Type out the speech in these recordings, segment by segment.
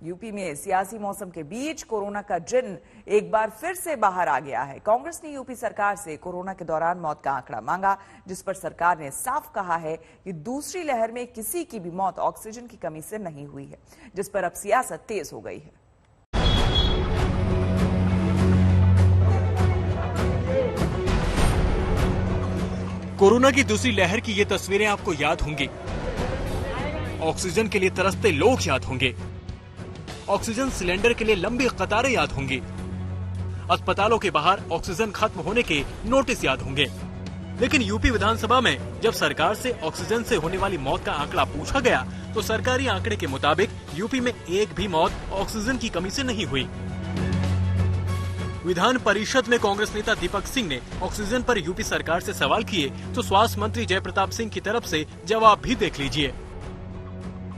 UP में सियासी मौसम के बीच कोरोना का जिन एक बार फिर से बाहर आ गया है। कांग्रेस ने यूपी सरकार से कोरोना के दौरान मौत का आंकड़ा मांगा, जिस पर सरकार ने साफ कहा है कि दूसरी लहर में किसी की भी मौत ऑक्सीजन की कमी से नहीं हुई है, जिस पर अब सियासत तेज हो गई है। कोरोना की दूसरी लहर की ये तस्वीरें आपको याद होंगी। ऑक्सीजन के लिए तरसते लोग याद होंगे, ऑक्सीजन सिलेंडर के लिए लंबी कतारें याद होंगी, अस्पतालों के बाहर ऑक्सीजन खत्म होने के नोटिस याद होंगे। लेकिन यूपी विधानसभा में जब सरकार से ऑक्सीजन से होने वाली मौत का आंकड़ा पूछा गया तो सरकारी आंकड़े के मुताबिक यूपी में एक भी मौत ऑक्सीजन की कमी से नहीं हुई। विधान परिषद में कांग्रेस नेता दीपक सिंह ने ऑक्सीजन पर यूपी सरकार से सवाल किए तो स्वास्थ्य मंत्री जयप्रताप सिंह की तरफ से जवाब भी देख लीजिए।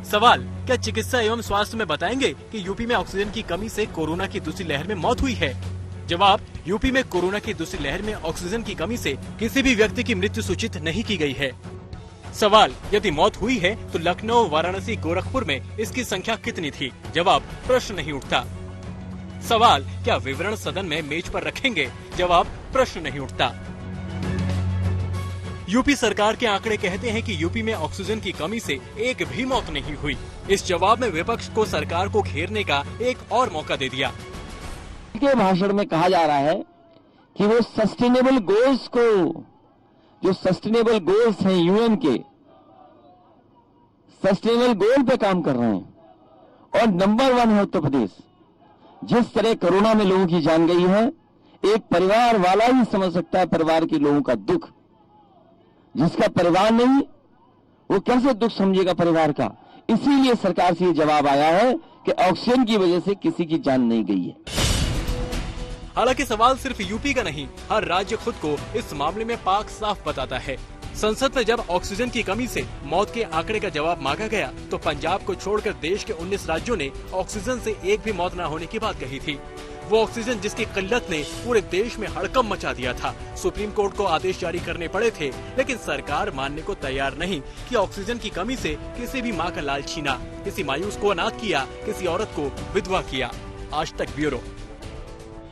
सवाल, क्या चिकित्सा एवं स्वास्थ्य में बताएंगे कि यूपी में ऑक्सीजन की कमी से कोरोना की दूसरी लहर में मौत हुई है? जवाब, यूपी में कोरोना की दूसरी लहर में ऑक्सीजन की कमी से किसी भी व्यक्ति की मृत्यु सूचित नहीं की गई है। सवाल, यदि मौत हुई है तो लखनऊ, वाराणसी, गोरखपुर में इसकी संख्या कितनी थी? जवाब, प्रश्न नहीं उठता। सवाल, क्या विवरण सदन में मेज पर रखेंगे? जवाब, प्रश्न नहीं उठता। यूपी सरकार के आंकड़े कहते हैं कि यूपी में ऑक्सीजन की कमी से एक भी मौत नहीं हुई। इस जवाब में विपक्ष को सरकार को घेरने का एक और मौका दे दिया। के भाषण में कहा जा रहा है कि वो सस्टेनेबल गोल्स को, जो सस्टेनेबल गोल्स हैं यूएन के, सस्टेनेबल गोल पे काम कर रहे हैं और नंबर 1 है उत्तर प्रदेश। जिस तरह कोरोना में लोगों की जान गई है, एक परिवार वाला ही समझ सकता है परिवार के लोगों का दुख। जिसका परिवार नहीं, वो कैसे दुख समझेगा परिवार का? इसीलिए सरकार से ये जवाब आया है कि ऑक्सीजन की वजह से किसी की जान नहीं गई है। हालांकि सवाल सिर्फ यूपी का नहीं, हर राज्य खुद को इस मामले में पाक साफ बताता है। संसद में जब ऑक्सीजन की कमी से मौत के आंकड़े का जवाब मांगा गया तो पंजाब को छोड़कर देश के 19 राज्यों ने ऑक्सीजन से एक भी मौत न होने की बात कही थी। वो ऑक्सीजन जिसकी किल्लत ने पूरे देश में हड़कंप मचा दिया था। सुप्रीम कोर्ट को आदेश जारी करने पड़े थे, लेकिन सरकार मानने को तैयार नहीं कि ऑक्सीजन की कमी से किसी भी माँ का लाल छीना, किसी मायूस को अनाथ किया, किसी औरत को विधवा किया। आज तक ब्यूरो।